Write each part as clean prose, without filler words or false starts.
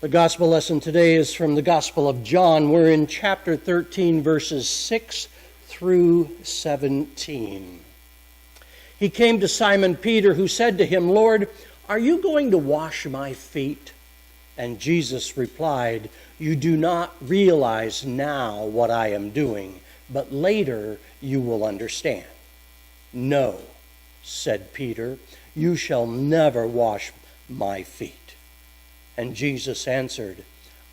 The gospel lesson today is from the Gospel of John. We're in chapter 13, verses 6 through 17. He came to Simon Peter, who said to him, "Lord, are you going to wash my feet?" And Jesus replied, "You do not realize now what I am doing, but later you will understand." "No," said Peter, "you shall never wash my feet." And Jesus answered,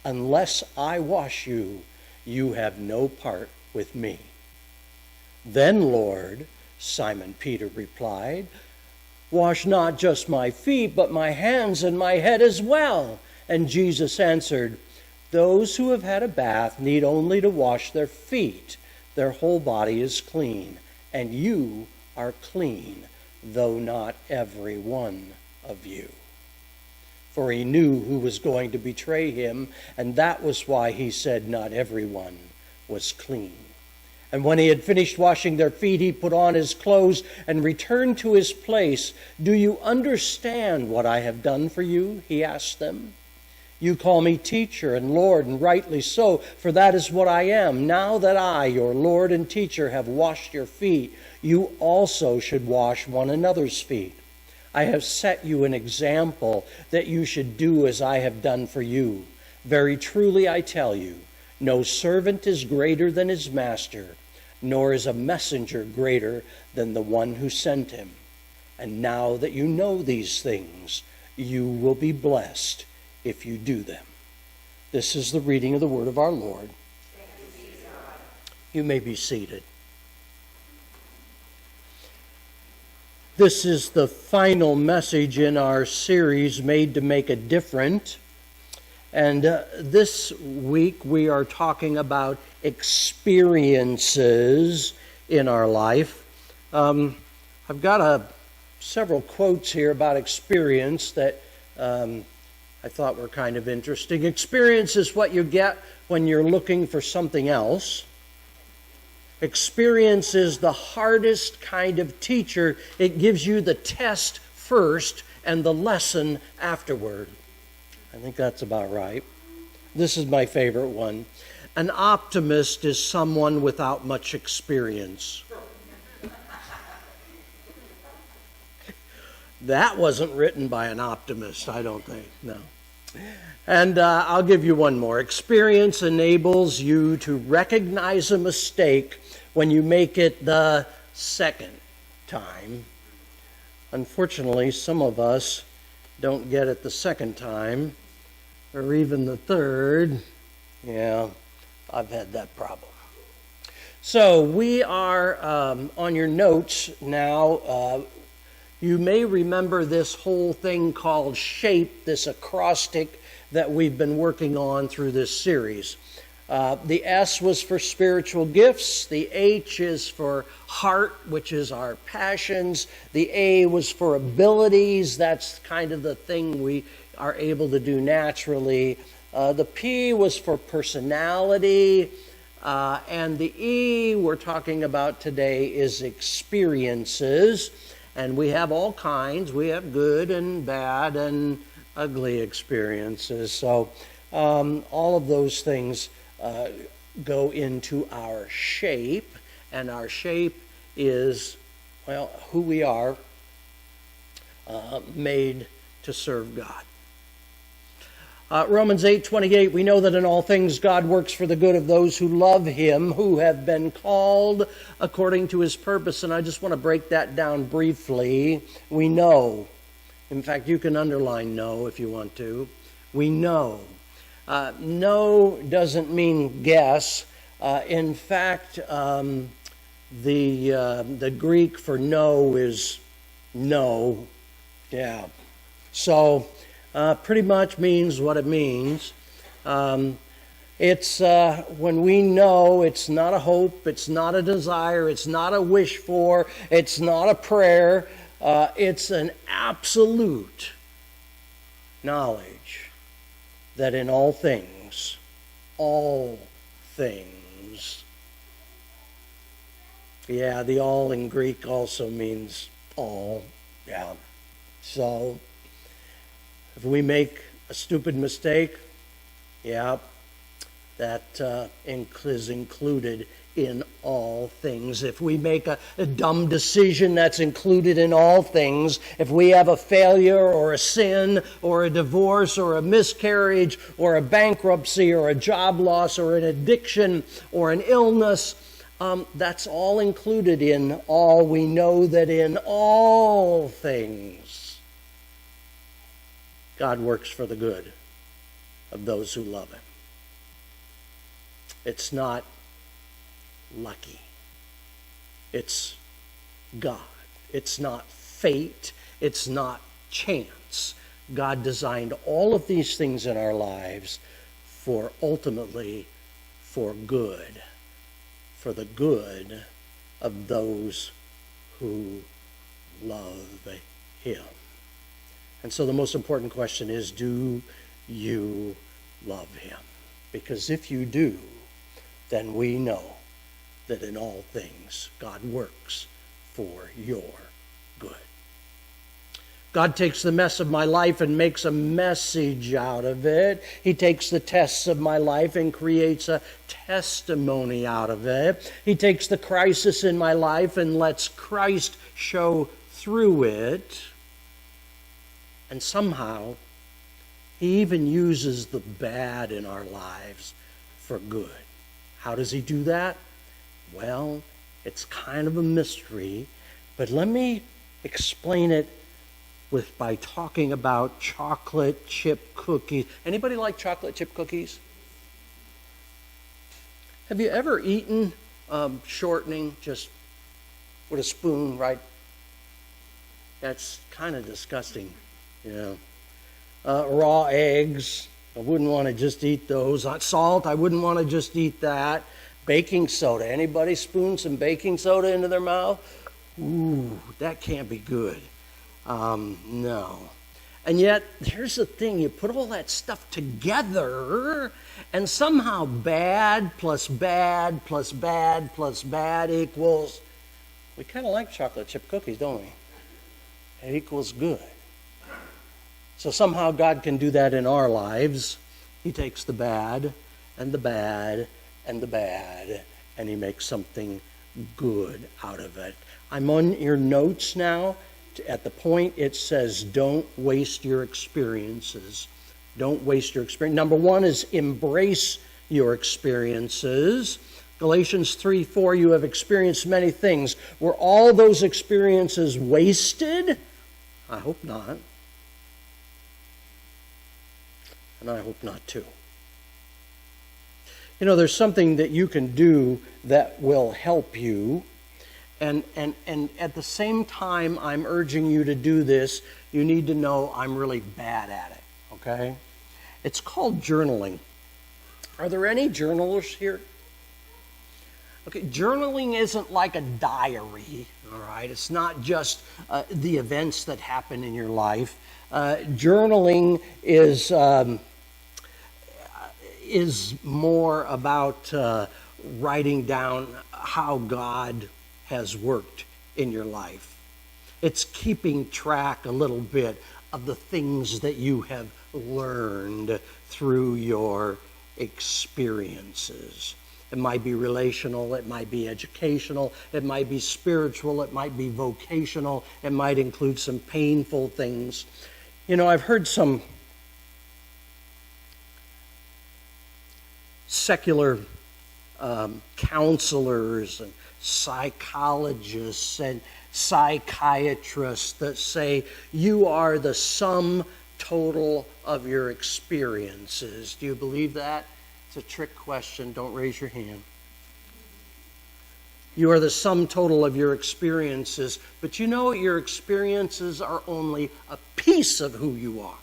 "Unless I wash you, you have no part with me." "Then, Lord," Simon Peter replied, "wash not just my feet, but my hands and my head as well." And Jesus answered, "Those who have had a bath need only to wash their feet. Their whole body is clean, and you are clean, though not every one of you." For he knew who was going to betray him, and that was why he said not everyone was clean. And when he had finished washing their feet, he put on his clothes and returned to his place. "Do you understand what I have done for you?" he asked them. "You call me teacher and Lord, and rightly so, for that is what I am. Now that I, your Lord and teacher, have washed your feet, you also should wash one another's feet. I have set you an example that you should do as I have done for you. Very truly I tell you, no servant is greater than his master, nor is a messenger greater than the one who sent him. And now that you know these things, you will be blessed if you do them." This is the reading of the word of our Lord. You may be seated. This is the final message in our series, Made to Make a Difference. And this week we are talking about experiences in our life. I've got several quotes here about experience that I thought were kind of interesting. Experience is what you get when you're looking for something else. Experience is the hardest kind of teacher. It gives you the test first and the lesson afterward. I think that's about right. This is my favorite one. An optimist is someone without much experience. That wasn't written by an optimist, I don't think, no. And I'll give you one more. Experience enables you to recognize a mistake when you make it the second time. Unfortunately, some of us don't get it the second time, or even the third. Yeah, I've had that problem. So we are on your notes now. You may remember this whole thing called SHAPE, this acrostic that we've been working on through this series. The S was for spiritual gifts. The H is for heart, which is our passions. The A was for abilities. That's kind of the thing we are able to do naturally. The P was for personality. And the E we're talking about today is experiences. And we have all kinds. We have good and bad and ugly experiences. So all of those things go into our shape, and our shape is, well, who we are, made to serve God. Romans 8:28, we know that in all things God works for the good of those who love Him, who have been called according to His purpose. And I just want to break that down briefly. We know. In fact, you can underline know if you want to. We know. Know doesn't mean guess. In fact, the Greek for know is no. Yeah. So pretty much means what it means. It's when we know, it's not a hope, it's not a desire, it's not a wish for, it's not a prayer. It's an absolute knowledge that in all things, yeah, the all in Greek also means all, yeah. So, if we make a stupid mistake, Yep, that is included in all things. If we make a dumb decision, that's included in all things. If we have a failure or a sin or a divorce or a miscarriage or a bankruptcy or a job loss or an addiction or an illness, that's all included in all. We know that in all things, God works for the good of those who love Him. It's not lucky. It's God. It's not fate. It's not chance. God designed all of these things in our lives for ultimately for good, for the good of those who love Him. And so the most important question is, do you love Him? Because if you do, then we know that in all things God works for your good. God takes the mess of my life and makes a message out of it. He takes the tests of my life and creates a testimony out of it. He takes the crisis in my life and lets Christ show through it. And somehow, He even uses the bad in our lives for good. How does He do that? Well, it's kind of a mystery, but let me explain it by talking about chocolate chip cookies. Anybody like chocolate chip cookies? Have you ever eaten shortening just with a spoon, right? That's kind of disgusting, you know. Raw eggs, I wouldn't want to just eat those. Salt, I wouldn't want to just eat that. Baking soda, anybody spoon some baking soda into their mouth? Ooh, that can't be good. No. And yet, here's the thing, you put all that stuff together, and somehow bad plus bad plus bad plus bad equals, we kind of like chocolate chip cookies, don't we? It equals good. So somehow God can do that in our lives. He takes the bad and the bad and the bad, and He makes something good out of it. I'm on your notes now. At the point it says, don't waste your experiences. Don't waste your experience. Number one is embrace your experiences. Galatians 3:4, you have experienced many things. Were all those experiences wasted? I hope not. And I hope not too. You know, there's something that you can do that will help you. And at the same time I'm urging you to do this, you need to know I'm really bad at it, okay? It's called journaling. Are there any journalers here? Okay, journaling isn't like a diary, all right? It's not just the events that happen in your life. Journaling is more about writing down how God has worked in your life. It's keeping track a little bit of the things that you have learned through your experiences. It might be relational, it might be educational, it might be spiritual, it might be vocational, it might include some painful things. You know, I've heard some secular counselors and psychologists and psychiatrists that say you are the sum total of your experiences. Do you believe that? It's a trick question. Don't raise your hand. You are the sum total of your experiences, but you know your experiences are only a piece of who you are.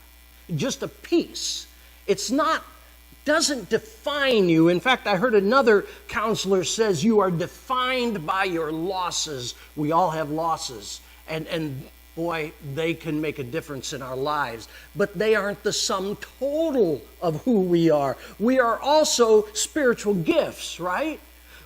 Just a piece. It's not doesn't define you. In fact, I heard another counselor says you are defined by your losses. We all have losses. And boy, they can make a difference in our lives. But they aren't the sum total of who we are. We are also spiritual gifts, right?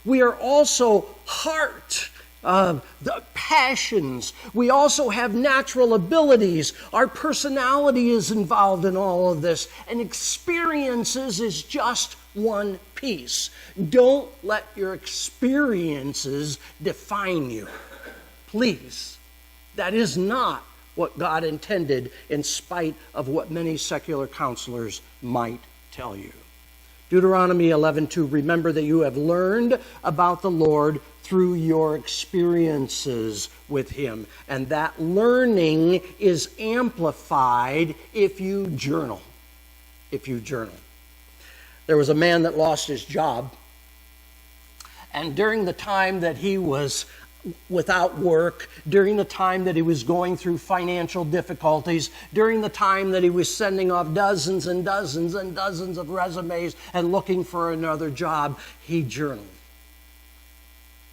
We are also heart the passions. We also have natural abilities. Our personality is involved in all of this. And experiences is just one piece. Don't let your experiences define you. Please. That is not what God intended, in spite of what many secular counselors might tell you. Deuteronomy 11:2, remember that you have learned about the Lord through your experiences with Him. And that learning is amplified if you journal. If you journal. There was a man that lost his job, and during the time that he was without work, during the time that he was going through financial difficulties, during the time that he was sending off dozens and dozens and dozens of resumes and looking for another job, he journaled.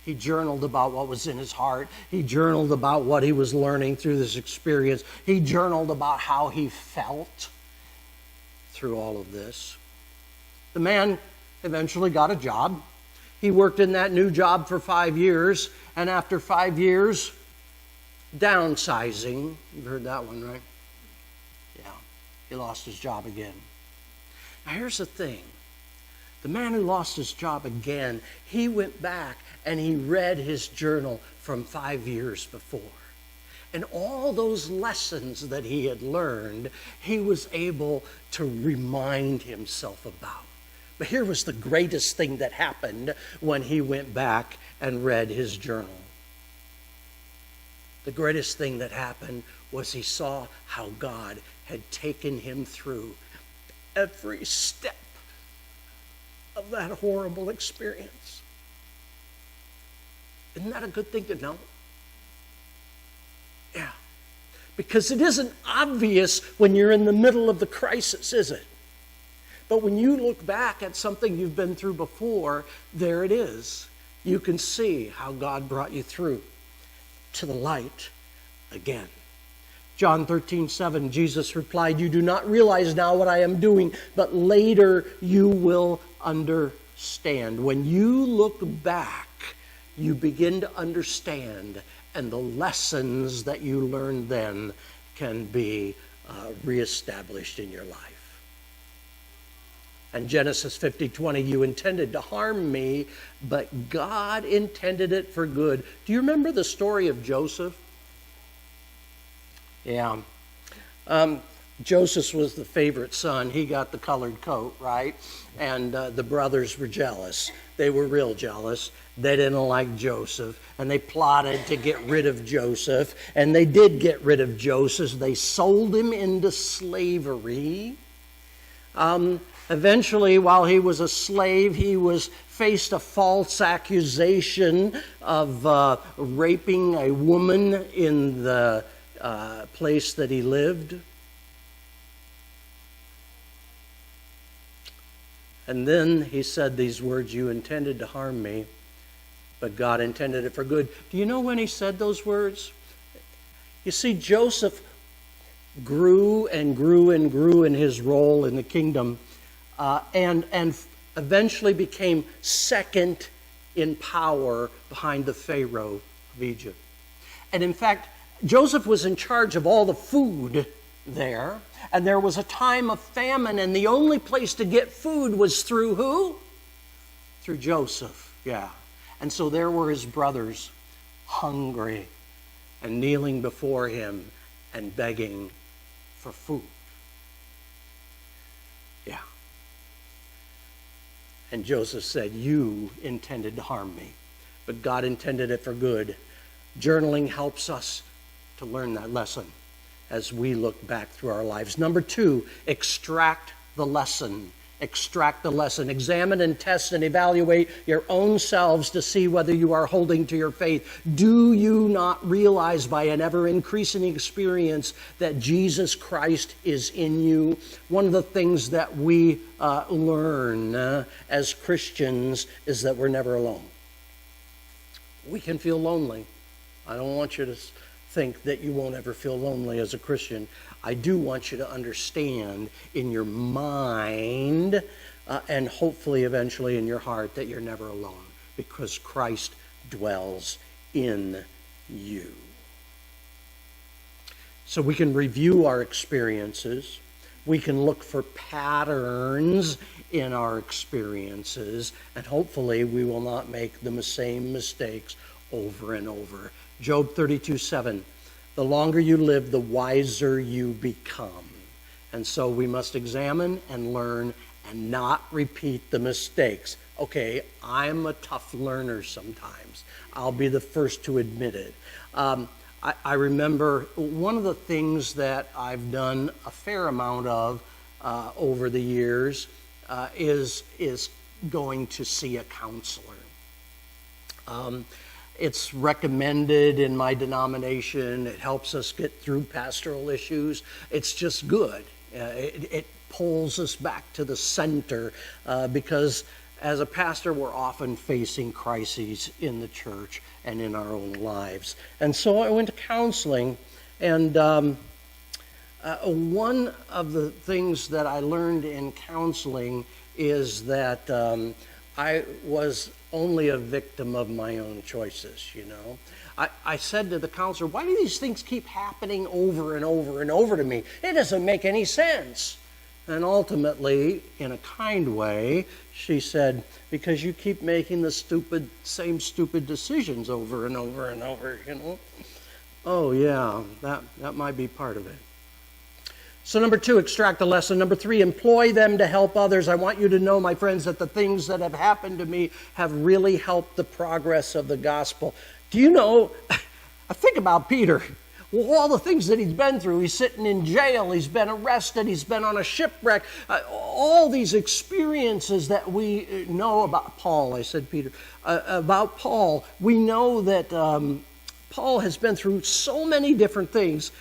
He journaled about what was in his heart. He journaled about what he was learning through this experience. He journaled about how he felt through all of this. The man eventually got a job. He worked in that new job for 5 years, and after 5 years, downsizing. You've heard that one, right? Yeah, he lost his job again. Now here's the thing. The man who lost his job again, he went back and he read his journal from 5 years before. And all those lessons that he had learned, he was able to remind himself about. But here was the greatest thing that happened when he went back and read his journal. The greatest thing that happened was he saw how God had taken him through every step of that horrible experience. Isn't that a good thing to know? Yeah. Because it isn't obvious when you're in the middle of the crisis, is it? But when you look back at something you've been through before, there it is. You can see how God brought you through to the light again. John 13:7, Jesus replied, you do not realize now what I am doing, but later you will understand. When you look back, you begin to understand, and the lessons that you learned then can be reestablished in your life. And Genesis 50:20, you intended to harm me, but God intended it for good. Do you remember the story of Joseph? Yeah. Joseph was the favorite son. He got the colored coat, right? And the brothers were jealous. They were real jealous. They didn't like Joseph, and they plotted to get rid of Joseph. And they did get rid of Joseph. They sold him into slavery. Eventually, while he was a slave, he was faced a false accusation of raping a woman in the place that he lived. And then he said these words, you intended to harm me, but God intended it for good. Do you know when he said those words? You see, Joseph grew and grew and grew in his role in the kingdom. And eventually became second in power behind the Pharaoh of Egypt. And in fact, Joseph was in charge of all the food there. And there was a time of famine, and the only place to get food was through who? Through Joseph, yeah. And so there were his brothers, hungry and kneeling before him and begging for food. Yeah. And Joseph said, you intended to harm me, but God intended it for good. Journaling helps us to learn that lesson as we look back through our lives. Number 2, extract the lesson. Extract the lesson. Examine and test and evaluate your own selves to see whether you are holding to your faith. Do you not realize by an ever-increasing experience that Jesus Christ is in you? One of the things that we learn as Christians is that we're never alone. We can feel lonely. I don't want you to think that you won't ever feel lonely as a Christian. I do want you to understand in your mind and hopefully eventually in your heart that you're never alone, because Christ dwells in you. So we can review our experiences. We can look for patterns in our experiences, and hopefully we will not make the same mistakes over and over. Job 32:7, the longer you live, the wiser you become. And so we must examine and learn and not repeat the mistakes. Okay, I'm a tough learner sometimes. I'll be the first to admit it. I remember one of the things that I've done a fair amount of over the years is going to see a counselor. It's recommended in my denomination. It helps us get through pastoral issues. It's just good. It pulls us back to the center because as a pastor, we're often facing crises in the church and in our own lives. And so I went to counseling, and one of the things that I learned in counseling is that I was only a victim of my own choices, you know. I said to the counselor, why do these things keep happening over and over and over to me? It doesn't make any sense. And ultimately, in a kind way, she said, because you keep making the same stupid decisions over and over and over, you know. Oh yeah, that might be part of it. So number 2, extract the lesson. Number 3, employ them to help others. I want you to know, my friends, that the things that have happened to me have really helped the progress of the gospel. Do you know, I think about Peter. Well, all the things that he's been through. He's sitting in jail. He's been arrested. He's been on a shipwreck. All these experiences that we know about Paul. I said Peter. About Paul. We know that Paul has been through so many different things.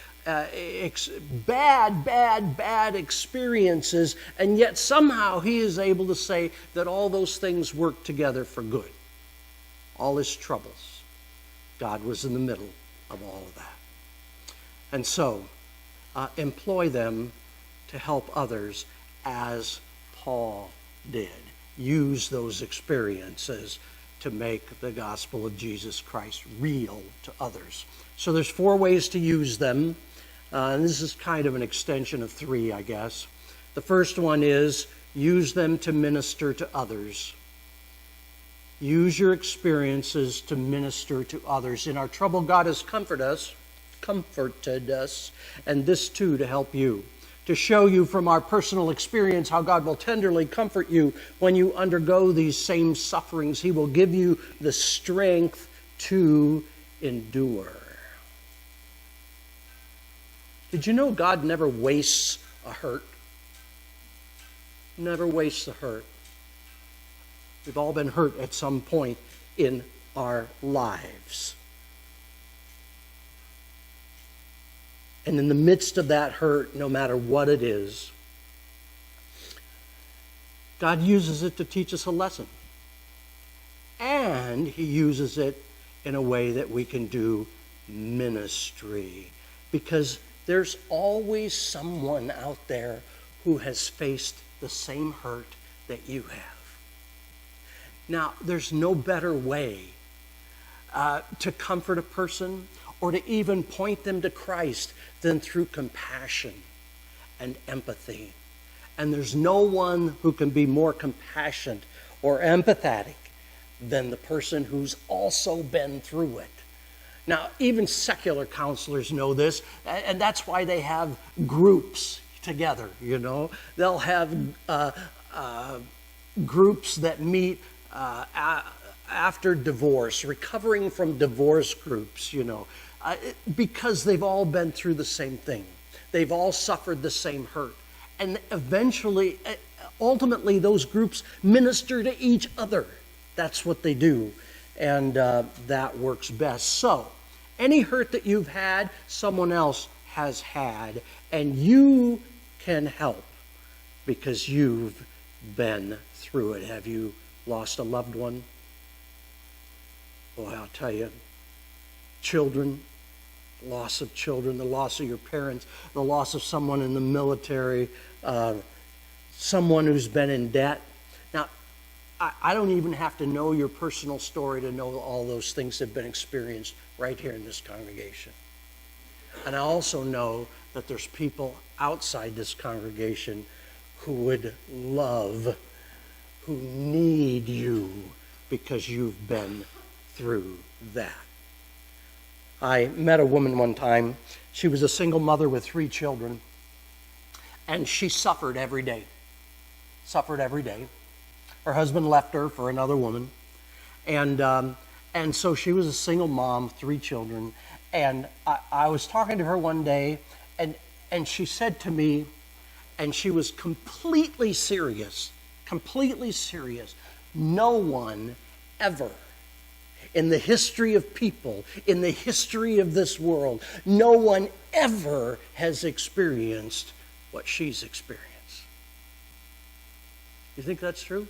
Bad experiences. And yet somehow he is able to say that all those things work together for good. All his troubles. God was in the middle of all of that. And so, employ them to help others as Paul did. Use those experiences to make the gospel of Jesus Christ real to others. So there's 4 ways to use them. And this is kind of an extension of 3, I guess. The first one is use them to minister to others. Use your experiences to minister to others. In our trouble, God has comforted us, and this too to help you, to show you from our personal experience how God will tenderly comfort you when you undergo these same sufferings. He will give you the strength to endure. Did you know God never wastes a hurt? Never wastes a hurt. We've all been hurt at some point in our lives. And in the midst of that hurt, no matter what it is, God uses it to teach us a lesson. And He uses it in a way that we can do ministry. Because there's always someone out there who has faced the same hurt that you have. Now, there's no better way to comfort a person or to even point them to Christ than through compassion and empathy. And there's no one who can be more compassionate or empathetic than the person who's also been through it. Now, even secular counselors know this, and that's why they have groups together, you know. They'll have groups that meet after divorce, recovering from divorce groups, you know, because they've all been through the same thing. They've all suffered the same hurt. And eventually, ultimately, those groups minister to each other. That's what they do. And that works best. So, any hurt that you've had, someone else has had. And you can help because you've been through it. Have you lost a loved one? Boy, I'll tell you, children, loss of children, the loss of your parents, the loss of someone in the military, someone who's been in debt. Now, I don't even have to know your personal story to know all those things have been experienced right here in this congregation. And I also know that there's people outside this congregation who would love, who need you because you've been through that. I met a woman one time. She was a single mother with 3 children, and she suffered every day. Suffered every day. Her husband left her for another woman, and so she was a single mom, 3 children. And I was talking to her one day, and she said to me, and she was completely serious, no one ever in the history of people, in the history of this world, no one ever has experienced what she's experienced. You think that's true?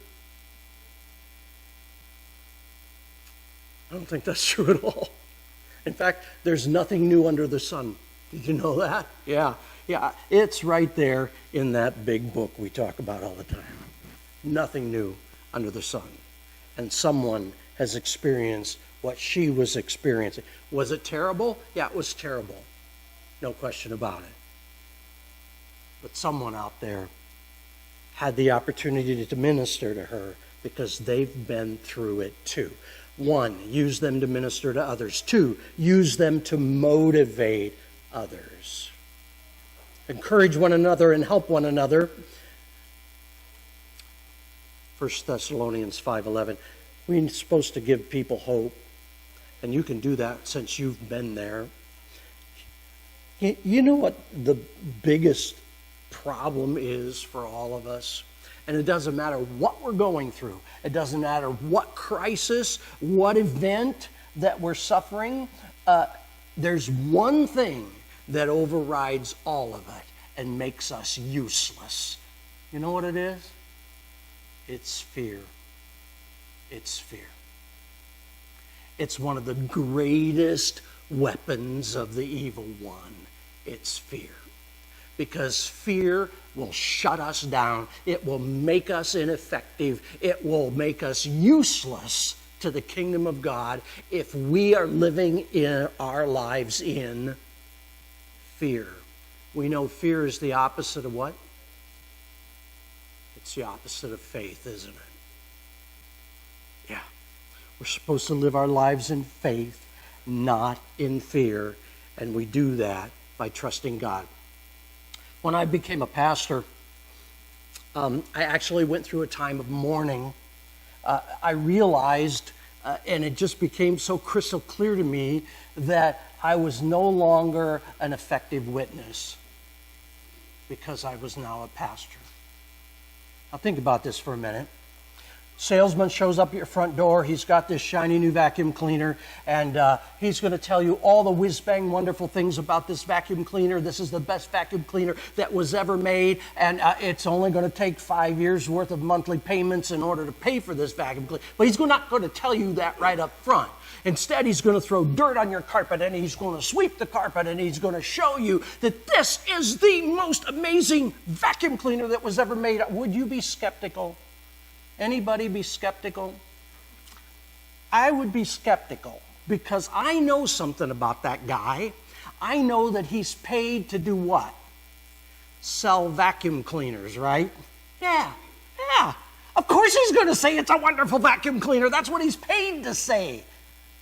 I don't think that's true at all. In fact, there's nothing new under the sun. Did you know that? Yeah, it's right there in that big book we talk about all the time. Nothing new under the sun. And someone has experienced what she was experiencing. Was it terrible? Yeah, it was terrible. No question about it. But someone out there had the opportunity to minister to her because they've been through it too. 1, use them to minister to others. 2, use them to motivate others. Encourage one another and help one another. 1 Thessalonians 5:11. We're supposed to give people hope, and you can do that since you've been there. You know what the biggest problem is for all of us? And it doesn't matter what we're going through. It doesn't matter what crisis, what event that we're suffering. There's one thing that overrides all of it and makes us useless. You know what it is? It's fear. It's fear. It's one of the greatest weapons of the evil one. It's fear. Because fear will shut us down. It will make us ineffective. It will make us useless to the kingdom of God if we are living in our lives in fear. We know fear is the opposite of what? It's the opposite of faith, isn't it? Yeah. We're supposed to live our lives in faith, not in fear, and we do that by trusting God. When I became a pastor, I actually went through a time of mourning. I realized, and it just became so crystal clear to me, that I was no longer an effective witness because I was now a pastor. Now think about this for a minute. Salesman shows up at your front door. He's got this shiny new vacuum cleaner, and he's going to tell you all the whiz-bang wonderful things about this vacuum cleaner. This is the best vacuum cleaner that was ever made, and it's only going to take 5 years' worth of monthly payments in order to pay for this vacuum cleaner. But he's not going to tell you that right up front. Instead, he's going to throw dirt on your carpet, and he's going to sweep the carpet, and he's going to show you that this is the most amazing vacuum cleaner that was ever made. Would you be skeptical? Anybody be skeptical? I would be skeptical because I know something about that guy. I know that he's paid to do what? Sell vacuum cleaners, right? Yeah. Of course he's going to say it's a wonderful vacuum cleaner. That's what he's paid to say.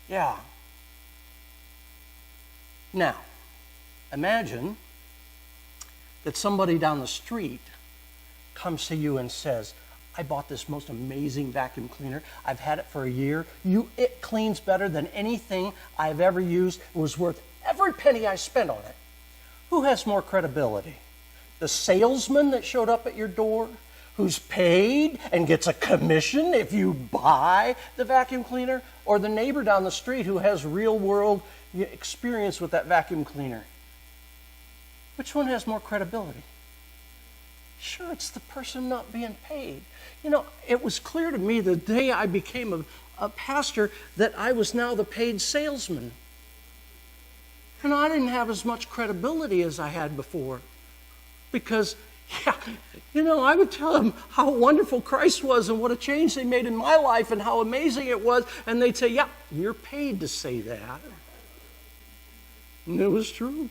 Yeah. Now, imagine that somebody down the street comes to you and says, I bought this most amazing vacuum cleaner. I've had it for a year. It cleans better than anything I've ever used. It was worth every penny I spent on it. Who has more credibility? The salesman that showed up at your door, who's paid and gets a commission if you buy the vacuum cleaner, or the neighbor down the street who has real-world experience with that vacuum cleaner? Which one has more credibility? Sure, it's the person not being paid. You know, it was clear to me the day I became a pastor that I was now the paid salesman. And I didn't have as much credibility as I had before because Yeah, I would tell them how wonderful Christ was and what a change they made in my life and how amazing it was. And they'd say, yeah, you're paid to say that. And it was true.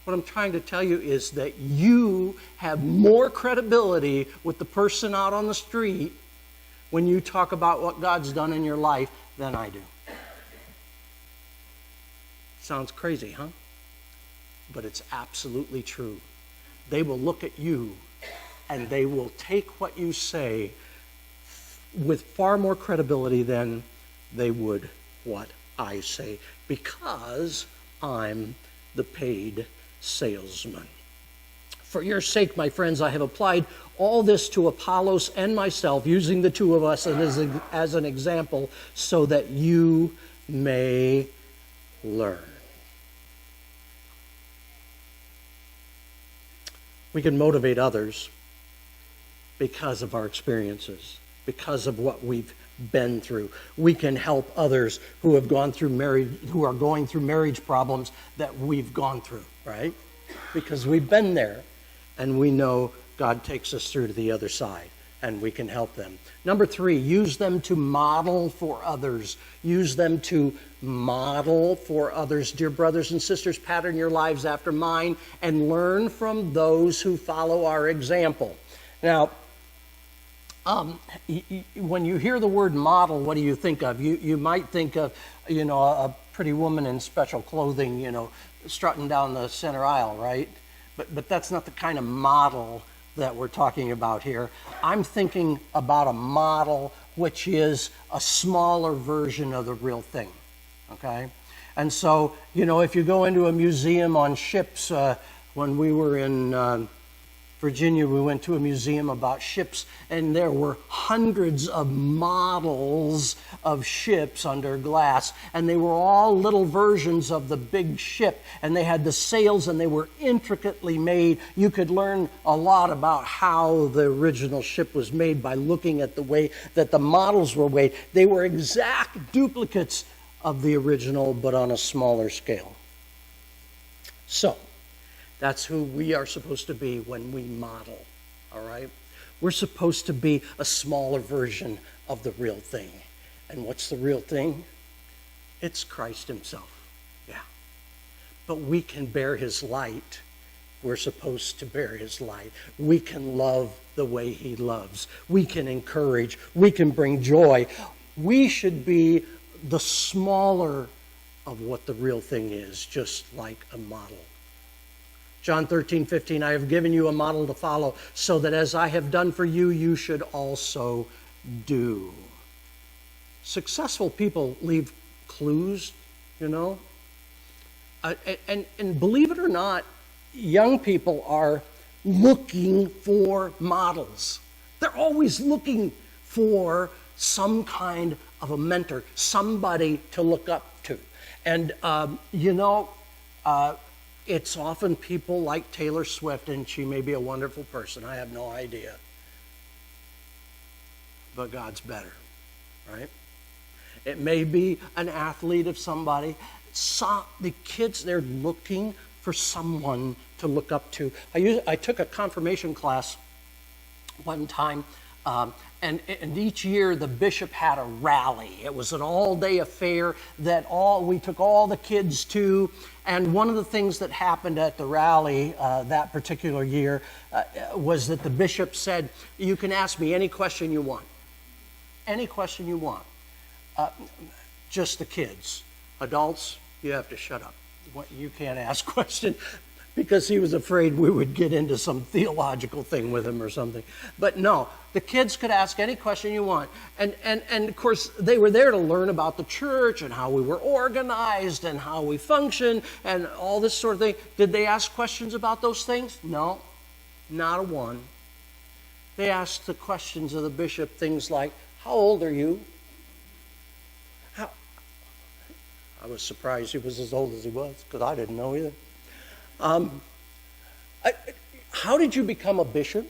What I'm trying to tell you is that you have more credibility with the person out on the street when you talk about what God's done in your life than I do. Sounds crazy, huh? But it's absolutely true. They will look at you and they will take what you say with far more credibility than they would what I say, because I'm the paid salesman. For your sake, my friends, I have applied all this to Apollos and myself, using the two of us as an example, so that you may learn. We can motivate others because of our experiences, because of what we've been through. We can help others who have gone through who are going through marriage problems that we've gone through, right? Because we've been there and we know God takes us through to the other side and we can help them. Number 3, use them to model for others. Use them to model for others. Dear brothers and sisters, pattern your lives after mine and learn from those who follow our example. Now, when you hear the word model, what do you think of? You might think of, a pretty woman in special clothing, strutting down the center aisle, right? But that's not the kind of model that we're talking about here. I'm thinking about a model which is a smaller version of the real thing, okay? And so, if you go into a museum on ships, when we were in Virginia, we went to a museum about ships, and there were hundreds of models of ships under glass, and they were all little versions of the big ship, and they had the sails, and they were intricately made. You could learn a lot about how the original ship was made by looking at the way that the models were made. They were exact duplicates of the original, but on a smaller scale. So, that's who we are supposed to be when we model, all right? We're supposed to be a smaller version of the real thing. And what's the real thing? It's Christ himself, yeah. But we can bear his light. We're supposed to bear his light. We can love the way he loves. We can encourage. We can bring joy. We should be the smaller of what the real thing is, just like a model. John 13:15, I have given you a model to follow, so that as I have done for you, you should also do. Successful people leave clues, And believe it or not, young people are looking for models. They're always looking for some kind of a mentor, somebody to look up to. And, it's often people like Taylor Swift, and she may be a wonderful person. I have no idea. But God's better, right? It may be an athlete of somebody. The kids, they're looking for someone to look up to. I took a confirmation class one time, and each year the bishop had a rally. It was an all-day affair that we took all the kids to. And one of the things that happened at the rally that particular year was that the bishop said, you can ask me any question you want. Any question you want. Just the kids. Adults, you have to shut up. You can't ask questions. Because he was afraid we would get into some theological thing with him or something. But no, the kids could ask any question you want. And of course, they were there to learn about the church and how we were organized and how we function and all this sort of thing. Did they ask questions about those things? No, not a one. They asked the questions of the bishop, things like, how old are you? I was surprised he was as old as he was, because I didn't know either. How did you become a bishop?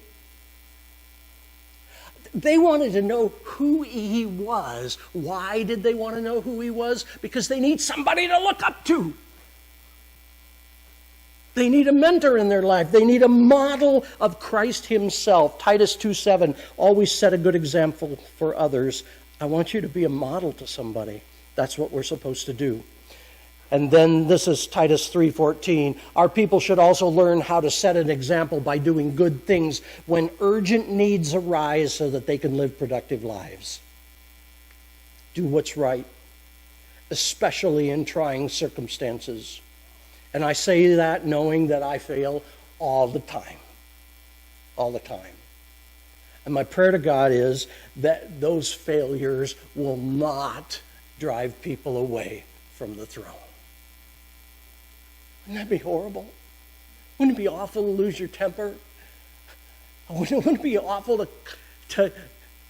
They wanted to know who he was. Why did they want to know who he was? Because they need somebody to look up to. They need a mentor in their life. They need a model of Christ himself. Titus 2:7, always set a good example for others. I want you to be a model to somebody. That's what we're supposed to do. And then this is Titus 3:14. Our people should also learn how to set an example by doing good things when urgent needs arise so that they can live productive lives. Do what's right, especially in trying circumstances. And I say that knowing that I fail all the time. All the time. And my prayer to God is that those failures will not drive people away from the throne. Wouldn't that be horrible? Wouldn't it be awful to lose your temper? Wouldn't it be awful to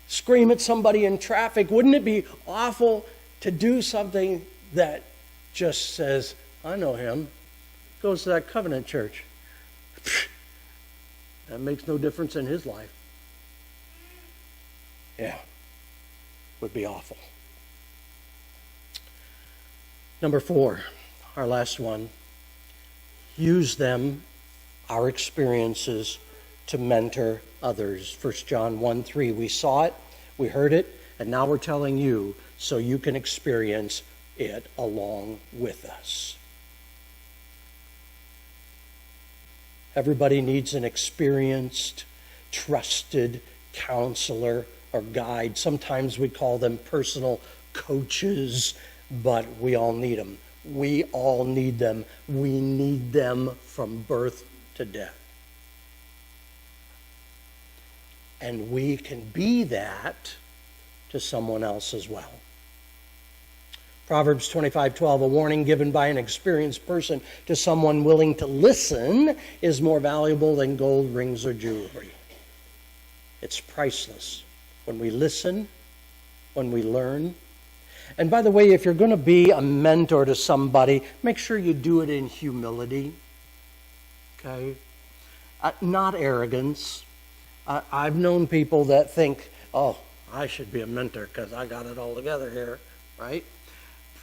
scream at somebody in traffic? Wouldn't it be awful to do something that just says, I know him, goes to that covenant church. That makes no difference in his life. Yeah, would be awful. Number 4, our last one. Use them, our experiences, to mentor others. 1 John 1:3. We saw it, we heard it, and now we're telling you so you can experience it along with us. Everybody needs an experienced, trusted counselor or guide. Sometimes we call them personal coaches, but we all need them. We all need them. We need them from birth to death. And we can be that to someone else as well. Proverbs 25:12, a warning given by an experienced person to someone willing to listen is more valuable than gold, rings, or jewelry. It's priceless. When we listen, when we learn. And by the way, if you're going to be a mentor to somebody, make sure you do it in humility. Okay? Not arrogance. I've known people that think, oh, I should be a mentor because I got it all together here, right?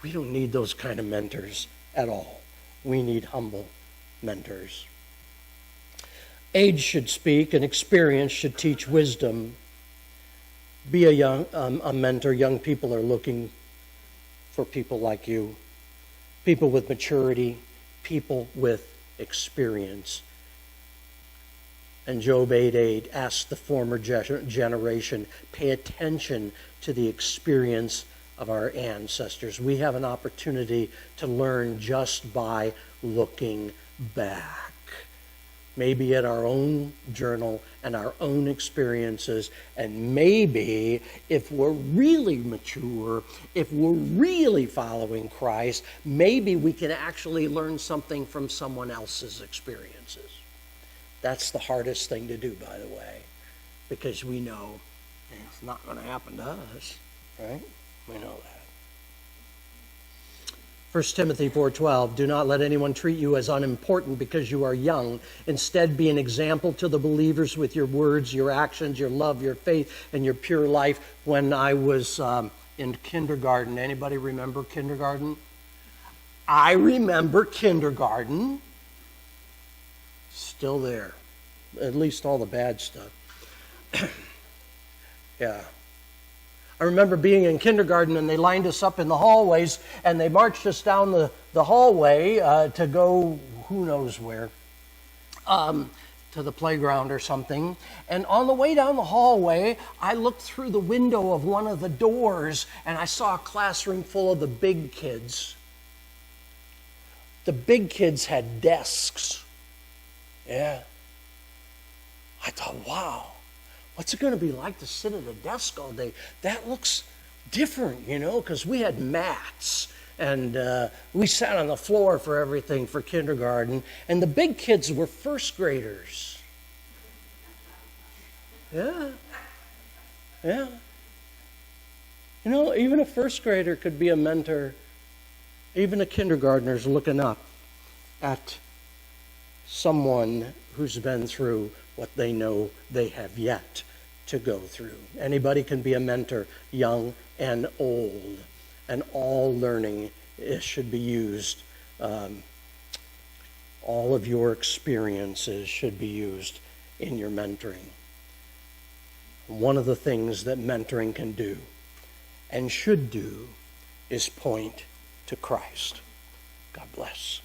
We don't need those kind of mentors at all. We need humble mentors. Age should speak and experience should teach wisdom. Be a mentor. Young people are looking for people like you. People with maturity, people with experience. And Job 8:8 asked the former generation, pay attention to the experience of our ancestors. We have an opportunity to learn just by looking back. Maybe at our own journal and our own experiences, and maybe if we're really mature, if we're really following Christ, maybe we can actually learn something from someone else's experiences. That's the hardest thing to do, by the way, because we know it's not going to happen to us, right? We know that. 1 Timothy 4:12, do not let anyone treat you as unimportant because you are young. Instead, be an example to the believers with your words, your actions, your love, your faith, and your pure life. When I was in kindergarten, anybody remember kindergarten? I remember kindergarten. Still there. At least all the bad stuff. Yeah. I remember being in kindergarten and they lined us up in the hallways and they marched us down the hallway to go who knows where, to the playground or something. And on the way down the hallway, I looked through the window of one of the doors and I saw a classroom full of the big kids. The big kids had desks. Yeah. I thought, wow. What's it going to be like to sit at a desk all day? That looks different, because we had mats and we sat on the floor for everything for kindergarten. And the big kids were first graders. Yeah. Yeah. Even a first grader could be a mentor. Even a kindergartner's looking up at someone who's been through what they know they have yet to go through. Anybody can be a mentor, young and old, and all learning should be used all of your experiences should be used in your mentoring. One of the things that mentoring can do and should do is point to Christ. God bless.